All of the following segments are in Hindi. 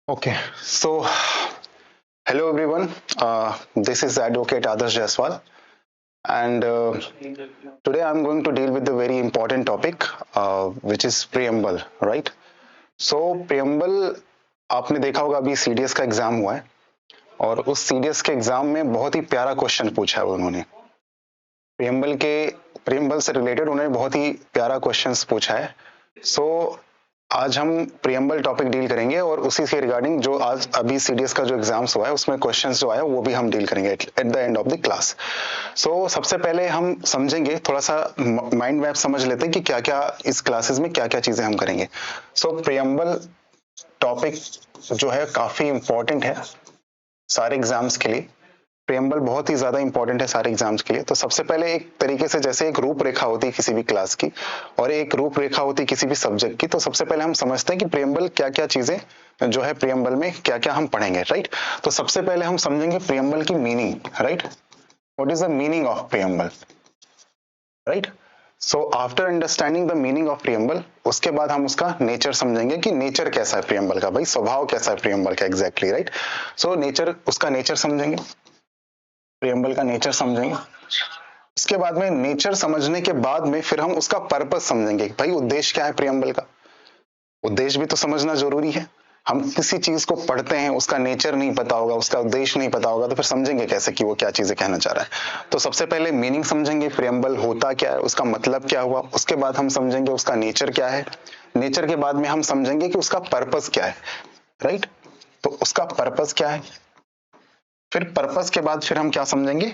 Okay, so hello everyone. This is Advocate Adarsh Jaiswal, and today I'm going to deal with the very important topic, which is preamble, right? So preamble, आपने देखा होगा अभी सीडीएस का एग्जाम हुआ है और उस सीडीएस के एग्जाम में बहुत ही प्यारा क्वेश्चन पूछा है उन्होंने प्रियम्बल से रिलेटेड उन्होंने बहुत ही प्यारा क्वेश्चंस पूछा है। सो आज हम प्रियम्बल टॉपिक डील करेंगे और उसी से रिगार्डिंग जो आज अभी सीडीएस का जो एग्जाम्स हुआ है उसमें क्वेश्चंस जो आया वो भी हम डील करेंगे at the end of the class. So सबसे पहले हम समझेंगे, थोड़ा सा माइंड मैप समझ लेते हैं कि क्या क्या इस क्लासेस में क्या क्या चीजें हम करेंगे। सो प्रियम्बल टॉपिक जो है काफी इंपॉर्टेंट है सारे एग्जाम्स के लिए। प्रियम्बल बहुत ही ज्यादा इंपॉर्टेंट है सारे एग्जाम्स के लिए। तो सबसे पहले एक तरीके से जैसे एक रूपरेखा होती है किसी भी क्लास की और एक रूपरेखा होती है किसी भी सब्जेक्ट की, तो सबसे पहले हम समझते हैं कि प्रियम्बल क्या क्या चीजें जो है प्रियम्बल में क्या क्या हम पढ़ेंगे, राइट। तो सबसे पहले हम समझेंगे प्रियम्बल की meaning, right. What is the meaning of preamble, right. So after understanding the meaning of preamble, उसके बाद हम उसका नेचर समझेंगे कि नेचर कैसा है प्रियम्बल का, भाई स्वभाव कैसा है प्रियम्बल का एग्जैक्टली, राइट। सो नेचर, उसका नेचर समझेंगे, प्रियम्बल का नेचर समझेंगे। इसके बाद में नेचर समझने के बाद में फिर हम उसका पर्पस समझेंगे, भाई उद्देश्य क्या है प्रियम्बल का। उद्देश्य भी तो समझना जरूरी है। हम किसी चीज को पढ़ते हैं, उसका नेचर नहीं पता होगा, उसका उद्देश्य नहीं पता होगा, तो फिर समझेंगे कैसे कि वो क्या चीजें कहना चाह रहा है। तो सबसे पहले मीनिंग समझेंगे, प्रियम्बल होता क्या है, उसका मतलब क्या हुआ। उसके बाद हम समझेंगे उसका नेचर क्या है। नेचर के बाद में हम समझेंगे कि उसका पर्पस क्या है, राइट। तो उसका पर्पस क्या है। फिर पर्पस के बाद फिर हम क्या समझेंगे,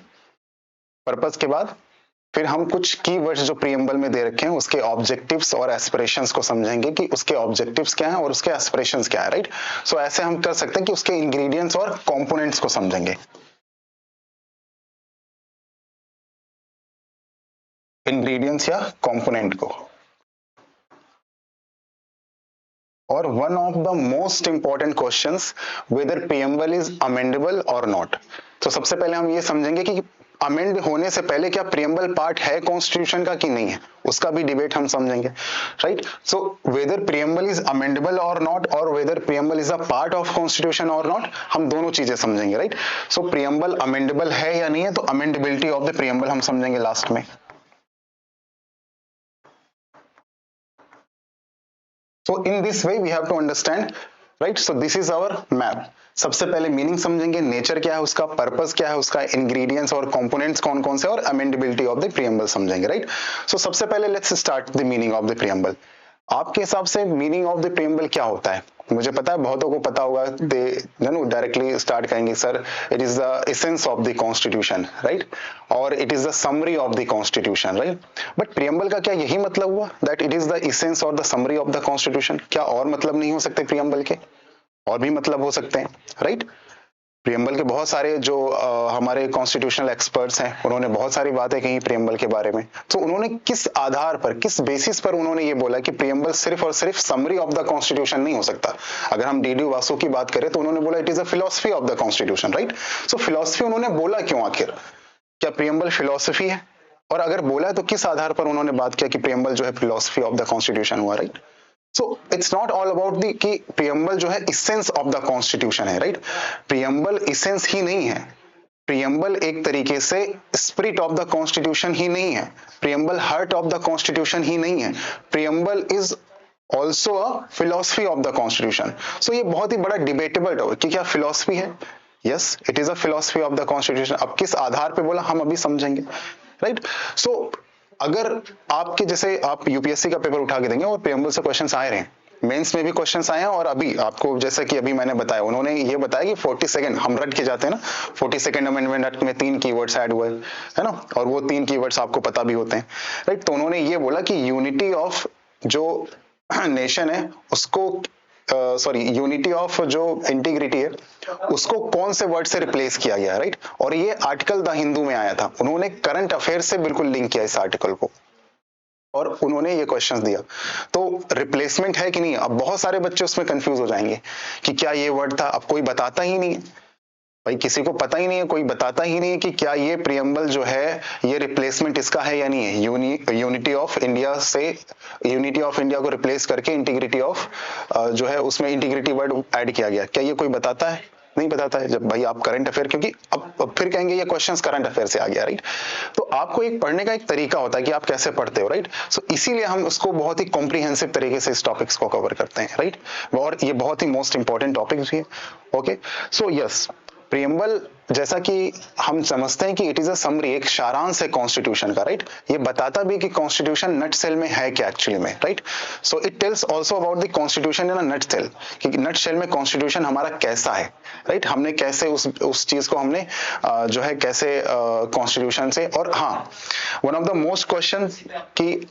पर्पस के बाद फिर हम कुछ कीवर्ड्स जो प्रियम्बल में दे रखे हैं उसके ऑब्जेक्टिव्स और एस्पिरेशंस को समझेंगे कि उसके ऑब्जेक्टिव्स क्या हैं और उसके एस्पिरेशंस क्या है, राइट। सो ऐसे हम कर सकते हैं कि उसके इंग्रेडिएंट्स और कंपोनेंट्स को समझेंगे, इंग्रेडिएंट्स या कंपोनेंट को। और one of the most important questions, whether preamble is amendable or not. तो सबसे पहले हम ये समझेंगे कि अमेंड होने से पहले क्या प्रियम्बल पार्ट है कॉन्स्टिट्यूशन का कि नहीं है, उसका भी डिबेट हम समझेंगे, right. So whether preamble is amendable or not और whether preamble is a part of constitution और नॉट, हम दोनों चीजें समझेंगे, राइट। सो प्रियम्बल अमेंडेबल है या नहीं है, तो अमेंडेबिलिटी ऑफ द प्रियम्बल हम समझेंगे लास्ट में। So in this way we have to understand, right? So this is our map. सबसे पहले मीनिंग समझेंगे, नेचर क्या है उसका, पर्पस क्या है उसका, इंग्रेडिएंट्स और कंपोनेंट्स कौन कौन से, और अमेंडेबिलिटी ऑफ द प्रियम्बल समझेंगे, राइट। सो सबसे पहले let's start the meaning of the preamble. आपके हिसाब से मीनिंग ऑफ द प्रियम्बल क्या होता है। मुझे पता है बहुतों को पता होगा, दे डायरेक्टली स्टार्ट करेंगे sir it is the essence of the constitution, right, और it is the summary of the constitution, right. But preamble का क्या यही मतलब हुआ that it is the essence और the summary of the constitution, क्या और मतलब नहीं हो सकते प्रियम्बल के, और भी मतलब हो सकते हैं, राइट। प्रियम्बल के बहुत सारे जो हमारे कॉन्स्टिट्यूशनल एक्सपर्ट्स हैं उन्होंने बहुत सारी बातें कही प्रियम्बल के बारे में। तो उन्होंने किस आधार पर, किस बेसिस पर उन्होंने ये बोला कि प्रियम्बल सिर्फ और सिर्फ समरी ऑफ द कॉन्स्टिट्यूशन नहीं हो सकता। अगर हम डी डी वासु की बात करें तो उन्होंने बोला it is a philosophy of the constitution, right. So philosophy उन्होंने बोला क्यों, आखिर क्या प्रियम्बल फिलोसफी है, और अगर बोला है तो किस आधार पर उन्होंने बात किया कि प्रियम्बल जो है फिलोसफी ऑफ द कॉन्स्टिट्यूशन हुआ, right. So it's not all about the कि प्रियम्बल जो है इसेंस ऑफ द कॉन्स्टिट्यूशन है, राइट। प्रियम्बल इसेंस ही नहीं है, प्रियम्बल एक तरीके से स्पिरिट ऑफ द कॉन्स्टिट्यूशन ही नहीं है, preamble heart of the constitution ही नहीं है, preamble is also a philosophy of the constitution. So ये बहुत ही बड़ा डिबेटेबल टॉपिक कि क्या फिलोसफी है, yes it is a philosophy of the constitution. अब किस आधार पे बोला हम अभी समझेंगे, राइट। सो अगर आपके जैसे आप यूपीएससी का पेपर उठा के देंगे और प्रियम्बल से क्वेश्चंस आए रहे हैं, मेंस में भी क्वेश्चंस आए हैं, और अभी आपको जैसा कि अभी मैंने बताया, उन्होंने ये बताया कि 40 सेकंड हम रट के जाते हैं ना, 42nd अमेंडमेंट एक्ट में 3 कीवर्ड्स ऐड हुए है ना, और वो 3 कीवर्ड्स आपको पता भी होते हैं, राइट। तो उन्होंने ये बोला कि यूनिटी ऑफ जो नेशन है उसको, सॉरी यूनिटी ऑफ जो इंटीग्रिटी है उसको कौन से वर्ड से रिप्लेस किया गया, राइट। और ये आर्टिकल द हिंदू में आया था, उन्होंने करंट अफेयर से बिल्कुल लिंक किया इस आर्टिकल को और उन्होंने ये क्वेश्चन दिया। तो रिप्लेसमेंट है कि नहीं, अब बहुत सारे बच्चे उसमें कंफ्यूज हो जाएंगे कि क्या ये वर्ड था, अब कोई बताता ही नहीं है, भाई किसी को पता ही नहीं है, कोई बताता ही नहीं है कि क्या ये प्रियम्बल जो है ये रिप्लेसमेंट इसका है या नहीं है। यूनिटी ऑफ इंडिया से यूनिटी ऑफ इंडिया को रिप्लेस करके इंटीग्रिटी ऑफ जो है उसमें इंटीग्रिटी वर्ड ऐड किया गया, क्या ये कोई बताता है? नहीं बताता है। जब भाई आप करंट अफेयर, क्योंकि अब फिर कहेंगे ये क्वेश्चंस करंट अफेयर से आ गया, राइट? तो आपको एक पढ़ने का एक तरीका होता है कि आप कैसे पढ़ते हो, राइट? सो इसीलिए हम उसको बहुत ही कॉम्प्रिहेंसिव तरीके से इस टॉपिक्स को कवर करते हैं, राइट? और ये बहुत ही मोस्ट इंपॉर्टेंट टॉपिक भी है। ओके, सो यस, प्रियम्बल जैसा कि हम समझते हैं कि इट इज अ समरी, एक सारांश है कॉन्स्टिट्यूशन का, राइट? ये बताता भी कि कॉन्स्टिट्यूशन नट सेल में है क्या एक्चुअली में, right? So it tells also about the constitution in a nutshell, कि नट सेल में कॉन्स्टिट्यूशन हमारा कैसा है, राइट? हमने कैसे उस चीज को हमने जो है कैसे कॉन्स्टिट्यूशन से, और हाँ, one of the most question कि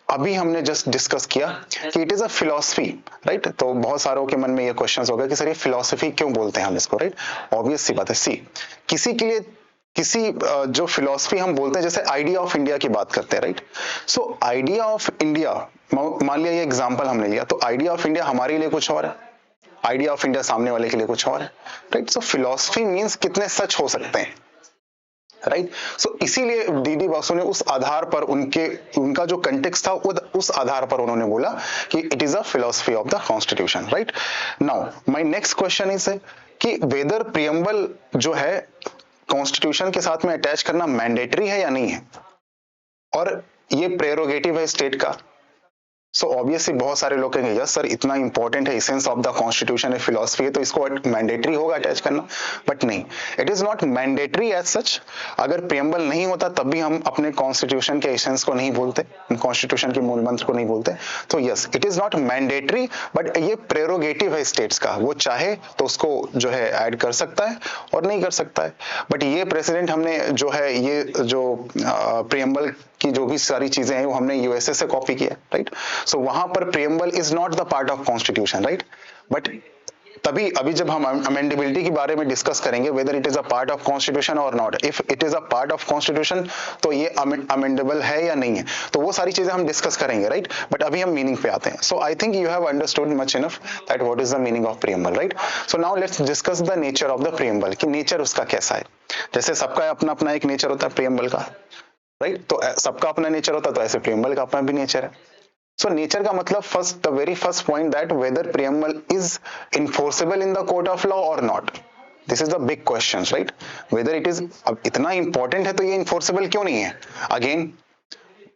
अभी हमने जस्ट डिस्कस किया कि it is a philosophy, right? तो बहुत सारों के मन में ये क्वेश्चंस हो गए कि सर ये फिलॉसफी क्यों बोलते हैं हम इसको, राइट? ऑब्वियस सी बात है, सी किसी के लिए किसी जो फिलॉसफी हम बोलते हैं, जैसे आइडिया ऑफ इंडिया की बात करते हैं, right? So idea of India, मान लिया ये एग्जांपल हमने लिया, तो आइडिया ऑफ इंडिया हमारे लिए कुछ और है, आइडिया ऑफ इंडिया सामने वाले के लिए कुछ और है, राइट? सो फिलॉसफी मीन्स कितने सच हो सकते हैं, राइट? सो इसीलिए डीडी बसु ने उस आधार पर उनका जो कंटेक्स्ट था उस आधार पर उन्होंने बोला कि it is a philosophy of the constitution, right? Now my next question is कि वेदर प्रियम्बल जो है कॉन्स्टिट्यूशन के साथ में अटैच करना मैंडेटरी है या नहीं है, और ये प्रेरोगेटिव है स्टेट का। सो ऑब्वियसली बहुत सारे लोग कहेंगे यस सर इतना इंपॉर्टेंट है, एसेंस ऑफ द कॉन्स्टिट्यूशन है, फिलॉसफी है, तो इसको मैंडेटरी होगा अटैच करना, बट नहीं, it is not mandatory as such. अगर प्रियम्बल नहीं होता तब भी हम अपने कॉन्स्टिट्यूशन के एसेंस को नहीं बोलते, कॉन्स्टिट्यूशन के मूल मंत्र को नहीं बोलते। तो yes, it is not mandatory, but ये प्रेरोगेटिव है स्टेट्स का, वो चाहे तो उसको जो है ऐड कर सकता है और नहीं कर सकता है। बट ये प्रेसिडेंट हमने जो है ये जो प्रियम्बल की जो भी सारी चीजें हैं वो हमने यूएसए से कॉपी किया, राइट? सो वहां पर preamble is not the part of constitution, right? But तभी अभी जब हम अमेंडेबिलिटी के बारे में डिस्कस करेंगे whether it is a part of constitution और not, if it is a part of constitution तो ये अमेंडेबल है या नहीं है, तो वो सारी चीजें हम डिस्कस करेंगे, राइट? बट अभी हम मीनिंग पे आते हैं। So I think you have understood much enough that what is the meaning of preamble, right? So now let's discuss the nature of the preamble, कि नेचर उसका कैसा है। जैसे सबका अपना अपना एक नेचर होता है प्रियम्बल का, राइट? तो सबका अपना नेचर होता है, तो ऐसे प्रियम्बल का अपना भी नेचर है। सो नेचर का मतलब the very first point that whether preamble is enforceable in the court of law और not, this is the big question, right? Whether it is, अब इतना इंपॉर्टेंट है तो ये इन्फोर्सेबल क्यों नहीं है? अगेन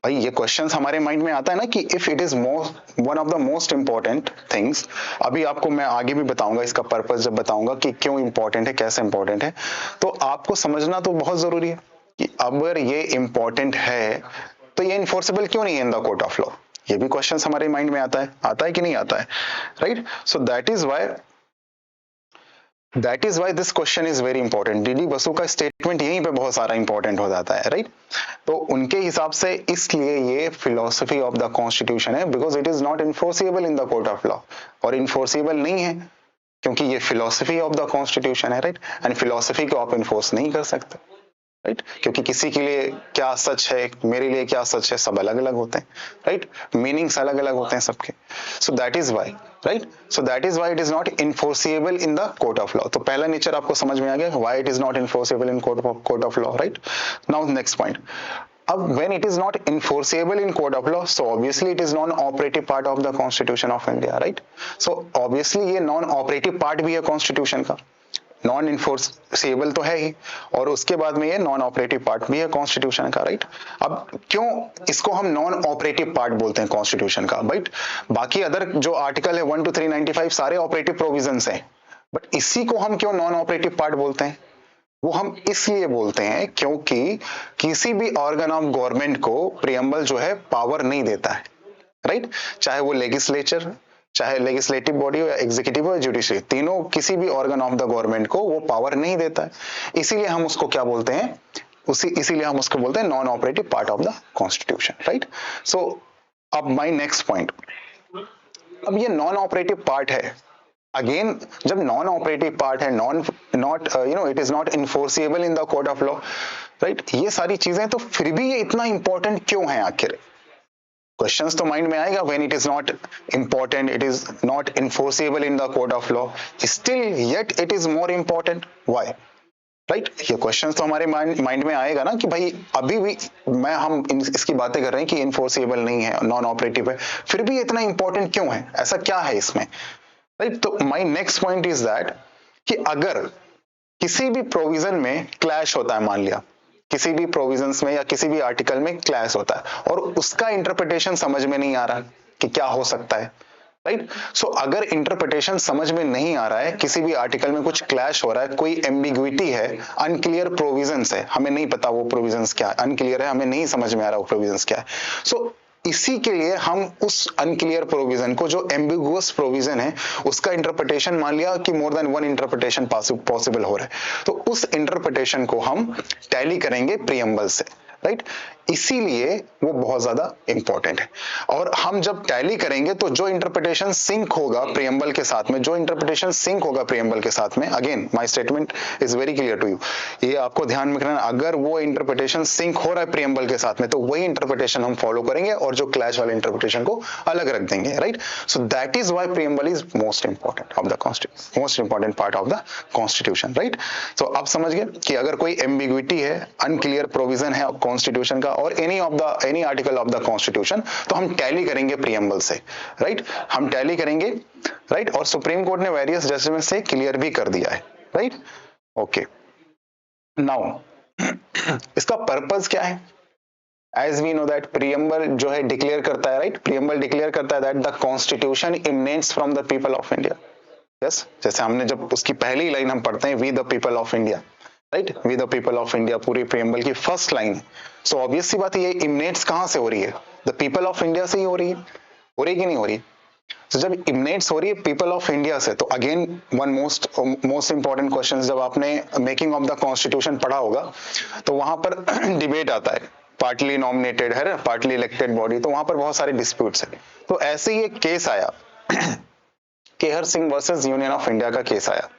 भाई ये क्वेश्चंस हमारे माइंड में आता है ना कि if it is one of the most important things, अभी आपको मैं आगे भी बताऊंगा इसका पर्पस, जब बताऊंगा कि क्यों इंपॉर्टेंट है, कैसे इंपॉर्टेंट है, तो आपको समझना तो बहुत जरूरी है कि अगर ये इंपॉर्टेंट है तो ये इन्फोर्सेबल क्यों नहीं है इन द कोर्ट ऑफ लॉ। ये भी क्वेश्चन हमारे माइंड में आता है कि नहीं आता है, right? So that is why this question is very important. DD Basu का स्टेटमेंट यहीं पे बहुत सारा इंपॉर्टेंट हो जाता है, राइट? तो उनके हिसाब से इसलिए ये फिलोसफी ऑफ द कॉन्स्टिट्यूशन है, because it is not enforceable in the court of law, और इन्फोर्सेबल नहीं है क्योंकि ये फिलोसफी ऑफ द कॉन्स्टिट्यूशन है, राइट? एंड फिलोसफी को आप इन्फोर्स नहीं कर सकते, राइट? क्योंकि किसी के लिए क्या सच है, मेरे लिए क्या सच है, सब अलग अलग होते हैं, राइट? मीनिंग्स अलग अलग होते हैं सबके। So that is why, right? So that is why it is not enforceable in the court of law. तो पहला नेचर आपको समझ में आ गया, why it is not enforceable in court of law, right? Now next point, अब when it is not enforceable in court of law, so obviously it is non-operative part of the Constitution of India, right? So obviously ये non-operative part भी है Constitution का, नॉन इन्फोर्सेबल तो है ही, और उसके बाद में ये नॉन ऑपरेटिव पार्ट भी है कॉन्स्टिट्यूशन का, राइट? अब क्यों इसको हम नॉन ऑपरेटिव पार्ट बोलते हैं कॉन्स्टिट्यूशन का, राइट? बाकी अदर जो आर्टिकल है 1 to 395 सारे ऑपरेटिव प्रोविजंस हैं, बट इसी को हम क्यों नॉन ऑपरेटिव पार्ट बोलते हैं? वो हम इसलिए बोलते हैं क्योंकि किसी भी ऑर्गन ऑफ गवर्नमेंट को प्रियम्बल जो है पावर नहीं देता है, राइट? चाहे वो लेजिस्लेचर, चाहे लेजिस्लेटिव बॉडी हो या एग्जीक्यूटिव हो या जुडिशरी, तीनों किसी भी ऑर्गन ऑफ द गवर्नमेंट को वो पावर नहीं देता है। इसीलिए हम उसको क्या बोलते हैं, इसीलिए हम उसको बोलते हैं non operative part of the constitution, right? So अब माय नेक्स्ट पॉइंट, अब ये नॉन ऑपरेटिव पार्ट है, अगेन जब नॉन ऑपरेटिव पार्ट है, it is not enforceable in the court of law, right? ये सारी चीजें, तो फिर भी ये इतना इंपॉर्टेंट क्यों है आखिर? क्वेश्चंस तो माइंड में आएगा when it is not important, it is not enforceable in the court of law, still yet it is more important, why, right. ये क्वेश्चंस तो हमारे माइंड में आएगा ना कि भाई अभी भी हम इसकी बातें कर रहे हैं कि इन्फोर्सेबल नहीं है, नॉन ऑपरेटिव है, फिर भी इतना इंपॉर्टेंट क्यों है, ऐसा क्या है इसमें, राइट। तो my next point is that कि अगर किसी भी प्रोविजन में क्लैश होता है, मान लिया किसी भी प्रोविजंस में या किसी भी आर्टिकल में क्लैश होता है और उसका इंटरप्रिटेशन समझ में नहीं आ रहा कि क्या हो सकता है, राइट। सो अगर इंटरप्रिटेशन समझ में नहीं आ रहा है, किसी भी आर्टिकल में कुछ क्लैश हो रहा है, कोई एम्बिग्विटी है, अनक्लियर प्रोविजंस है, हमें नहीं पता वो प्रोविजंस क्या है, अनक्लियर है, हमें नहीं समझ में आ रहा वो प्रोविजंस क्या है, सो इसी के लिए हम उस अनक्लियर प्रोविजन को, जो एम्बिगुअस प्रोविजन है, उसका इंटरप्रिटेशन, मान लिया कि more than one interpretation possible हो रहा है, तो उस इंटरप्रिटेशन को हम टैली करेंगे प्रीएम्बल से, राइट। इसीलिए वो बहुत ज्यादा इंपॉर्टेंट है। और हम जब टैली करेंगे तो जो इंटरप्रिटेशन सिंक होगा प्रीएम्बल के साथ में, जो इंटरप्रिटेशन सिंक होगा प्रीएम्बल के साथ में, again my statement is very clear to you, ये आपको ध्यान में रखना, अगर वो इंटरप्रिटेशन सिंक हो रहा है प्रीएम्बल के साथ में तो वही इंटरप्रिटेशन हम फॉलो करेंगे और जो क्लैश वाले इंटरप्रिटेशन को अलग रख देंगे, right. So that is why preamble is most important of the constitution, most important part of the constitution, right. So आप समझ गए कि अगर कोई एम्बिग्विटी है, अनक्लियर प्रोविजन है कॉन्स्टिट्यूशन का और any article of the constitution, तो हम टैली करेंगे प्रीएम्बल से, राइट। हम टैली करेंगे, राइट। और सुप्रीम कोर्ट ने वेरियस जजमेंट से क्लियर भी कर दिया है, राइट। ओके, नाउ इसका पर्पस क्या है? As we know that preamble जो है डिक्लेयर करता है, राइट, प्रीएम्बल डिक्लेयर करता है that the constitution emanates from the people of India. Yes, जैसे हमने जब उसकी पहली लाइन हम पढ़ते हैं, we the people of India, right, we the people of India, पूरी प्रीएम्बल की फर्स्ट लाइन। सो ऑब्वियस सी बात है, ये इमनेट्स कहां से हो रही है? द पीपल ऑफ इंडिया से ही हो रही है, हो रही कि नहीं हो रही? तो जब इमनेट्स हो रही है पीपल ऑफ इंडिया से, तो again one most important question, जब आपने मेकिंग ऑफ द कॉन्स्टिट्यूशन पढ़ा होगा तो वहां पर डिबेट आता है, पार्टली नॉमिनेटेड है, पार्टली इलेक्टेड बॉडी, तो वहां पर बहुत सारे डिस्प्यूट्स है। तो ऐसे ही एक केस आया Kehar Singh versus union of India का केस आया,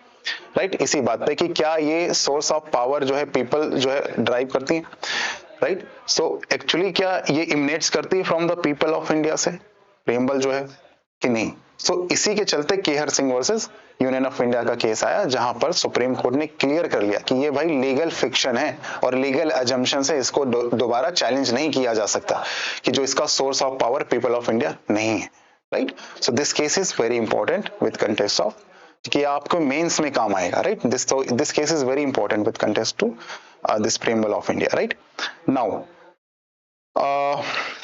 राइट, इसी बात पे कि क्या ये सोर्स ऑफ पावर जो है पीपल जो है ड्राइव करती है, राइट। सो एक्चुअली क्या ये इमनेट्स करती है from the people of India से प्रीएम्बल जो है कि नहीं? सो इसी के चलते Kehar Singh versus union of India का केस आया, जहां पर सुप्रीम कोर्ट ने क्लियर कर लिया कि ये भाई लीगल फिक्शन है और लीगल अजम्पशन से इसको दोबारा चैलेंज नहीं किया जा सकता कि जो इसका source of power people of India नहीं है, right. So this case is very important with contest of, कि आपको मेंस में काम आएगा, right. This case is very important with contest to this preamble of India, right.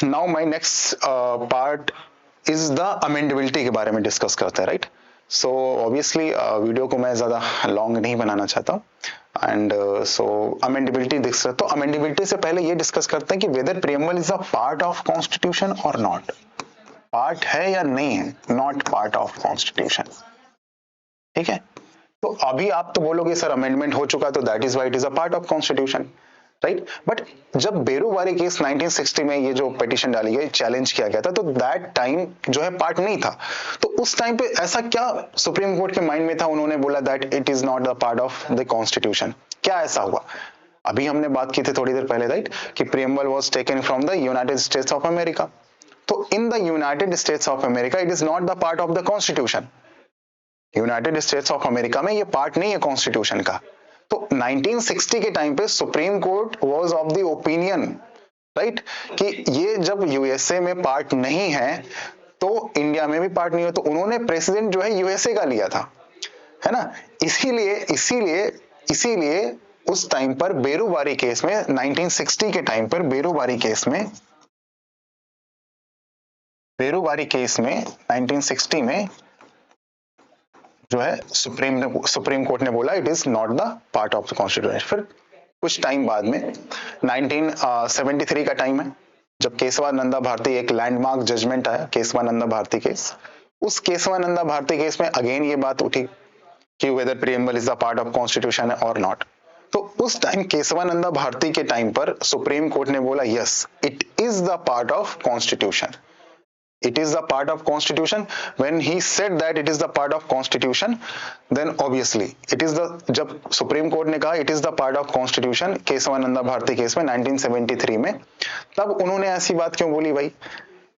Now my next part is the amendability के बारे में डिस्कस करते हैं, राइट। सो ऑब्वियसली वीडियो को मैं ज्यादा लॉन्ग नहीं बनाना चाहता, एंड सो अमेंडेबिलिटी डिस्कस, तो अमेंडेबिलिटी से पहले ये डिस्कस करते हैं कि whether preamble is a part of constitution और नॉट, पार्ट है या नहीं है, नॉट पार्ट ऑफ कॉन्स्टिट्यूशन, ठीक है। तो अभी आप तो बोलोगे सर अमेंडमेंट हो चुका तो that is why it is a part of constitution, right. But जब बेरूवारी केस 1960 में ये जो पिटीशन डाली गई, चैलेंज किया गया था, तो दैट टाइम जो है पार्ट नहीं था। तो उस टाइम पे ऐसा क्या सुप्रीम कोर्ट के माइंड में था, उन्होंने बोला that it is not the part of the constitution? क्या ऐसा हुआ? अभी हमने बात की थी थोड़ी देर पहले, राइट, कि preamble was taken from the United States of America. तो in the United States of America it is not the part of the constitution. United States of America में ये पार्ट नहीं है कॉन्स्टिट्यूशन का। तो 1960 के टाइम पे supreme court was of the opinion, right, कि ये जब यूएसए में पार्ट नहीं है तो इंडिया में भी पार्ट नहीं है, तो उन्होंने प्रेसिडेंट जो है यूएसए का लिया था, है ना। इसीलिए उस टाइम पर बेरूवारी केस में 1960 के टाइम पर बेरूवारी केस में 1960 में जो है सुप्रीम कोर्ट ने बोला it is not the part of the constitution. फिर कुछ टाइम बाद में 1973 का टाइम है, जब केशवानंदा भारती, एक लैंडमार्क जजमेंट आया, केशवानंदा भारती केस। उस केशवानंदा भारती केस में अगेन ये बात उठी कि whether preamble is the part of constitution और नॉट। तो उस टाइम केशवानंदा भारती के टाइम पर सुप्रीम कोर्ट ने बोला yes it is the part of constitution, it is the part of constitution. When he said that it is the part of constitution, then obviously it is the, जब सुप्रीम कोर्ट ने कहा it is the part of constitution Kesavananda Bharati case में 1973 में, तब उन्होंने ऐसी बात क्यों बोली भाई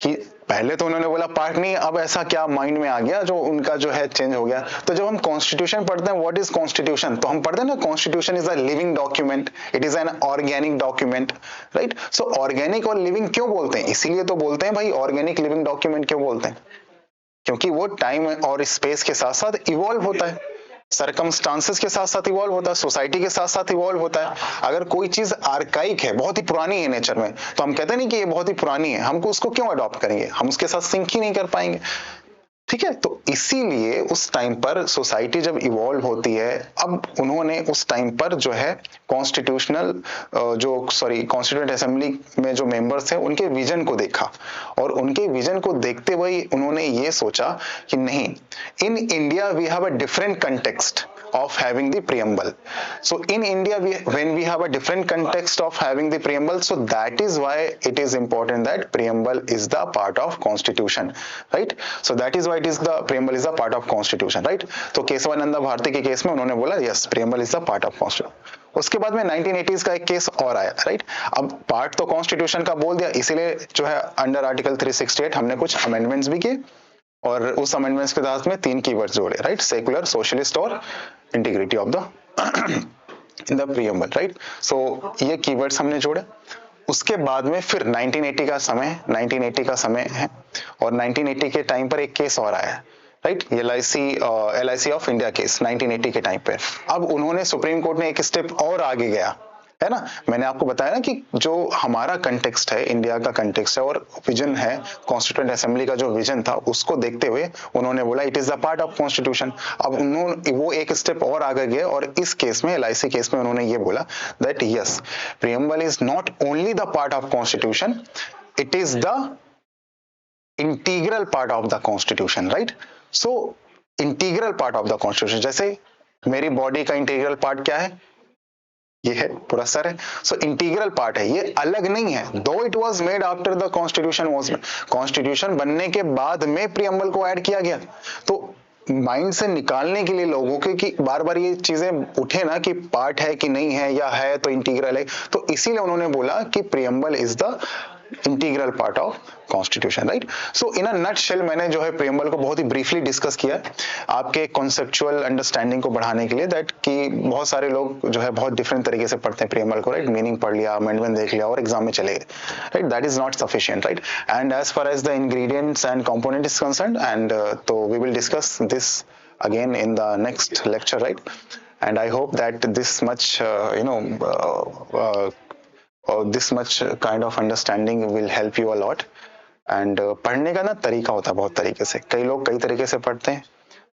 कि पहले तो उन्होंने बोला पार्ट नहीं, अब ऐसा क्या माइंड में आ गया जो उनका जो है चेंज हो गया। तो जब हम कॉन्स्टिट्यूशन पढ़ते हैं, व्हाट इज कॉन्स्टिट्यूशन, तो हम पढ़ते हैं ना constitution is a living document, it is an organic document, right. So organic और लिविंग क्यों बोलते हैं, इसीलिए तो बोलते हैं भाई ऑर्गेनिक लिविंग डॉक्यूमेंट क्यों बोलते हैं, क्योंकि वो टाइम और स्पेस के साथ साथ इवॉल्व होता है, सरकमस्टांसेस के साथ साथ इवॉल्व होता है, सोसाइटी के साथ साथ इवॉल्व होता है। अगर कोई चीज आर्काइक है, बहुत ही पुरानी है नेचर में, तो हम कहते नहीं कि ये बहुत ही पुरानी है, हमको उसको क्यों अडॉप्ट करेंगे, हम उसके साथ सिंक ही नहीं कर पाएंगे, ठीक है। तो इसीलिए उस टाइम पर सोसाइटी जब इवॉल्व होती है, अब उन्होंने उस टाइम पर जो है कॉन्स्टिट्यूशनल कॉन्स्टिट्यूएंट असेंबली में जो मेंबर्स हैं उनके विजन को देखा, और उनके विजन को देखते हुए उन्होंने ये सोचा कि नहीं, in India we have a different context of having the preamble. So in India, when we have a different context of having the preamble, so that is why it is important that preamble is the part of constitution, right? So that is why it is the preamble is a part of constitution, right? तो केशवानंद भारती के केस में उन्होंने बोला yes, preamble is the part of constitution. उसके बाद में 1980s का एक केस और आया, राइट। अब पार्ट तो कॉन्स्टिट्यूशन का बोल दिया, इसीलिए जो है अंडर आर्टिकल 368 हमने कुछ अमेंडमेंट्स भी किए, और उस अमेंडमेंट्स के साथ में 3 कीवर्ड्स जोड़े, राइट, सेकुलर, सोशलिस्ट और integrity of the in the preamble, right. सो ये कीवर्ड्स हमने जोड़े। उसके बाद में फिर 1980 का समय है, और 1980 के टाइम पर एक केस और आया, right, LIC of India case 1980 के टाइम पे। अब उन्होंने, सुप्रीम कोर्ट ने एक स्टेप और आगे गया, है ना। मैंने आपको बताया ना कि जो हमारा कंटेक्स्ट है, इंडिया का कंटेक्स्ट है और विजन है, कॉन्स्टिट्यूएंट असेंबली का जो विजन था, उसको देखते हुए उन्होंने बोला it is the part of constitution. अब उन्होंने वो एक स्टेप और आगे गए, और इस केस में, LIC केस में, उन्होंने ये बोला that yes, preamble is not only the part of constitution, it is the integral part of the constitution, right. So integral part of the constitution, जैसे मेरी बॉडी का इंटीग्रल पार्ट क्या है, ये है, पूरा सर है। सो इंटीग्रल पार्ट है, ये अलग नहीं है। दो it was made after the constitution was, constitution बनने के बाद में प्रीएम्बल को ऐड किया गया। तो माइंड से निकालने के लिए लोगों के कि बार बार ये चीजें उठे ना कि पार्ट है कि नहीं है, या है तो इंटीग्रल है, तो इसीलिए उन्होंने बोला कि preamble is the integral part of constitution, right. So in a nutshell मैंने जो है प्रीएम्बल को बहुत ही ब्रीफली डिस्कस किया आपके कॉन्सेप्चुअल अंडरस्टैंडिंग को बढ़ाने के लिए, दैट कि बहुत सारे लोग जो है बहुत डिफरेंट तरीके से पढ़ते हैं प्रीएम्बल को, राइट, मीनिंग पढ़ लिया, अमेंडमेंट देख लिया और एग्जाम में चले गए, right, that is not sufficient, right. And as far as the ingredients and component is concerned, and तो we will discuss this again in the next lecture, right? And I hope that this much this much kind of understanding will help you a lot. And पढ़ने का ना तरीका होता है बहुत तरीके से, कई लोग कई तरीके से पढ़ते हैं,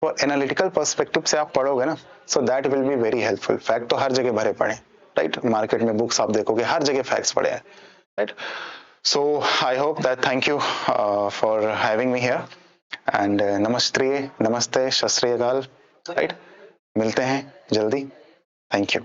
और एनालिटिकल पर्सपेक्टिव से आप पढ़ोगे ना, so that will be very helpful. Fact तो हर जगह भरे पड़े, राइट, मार्केट में बुक्स आप देखोगे हर जगह फैक्ट्स पड़े हैं, right. So I hope that, thank you for having me here, and नमस्ते, सत श्री अकाल, राइट, मिलते हैं जल्दी, थैंक यू।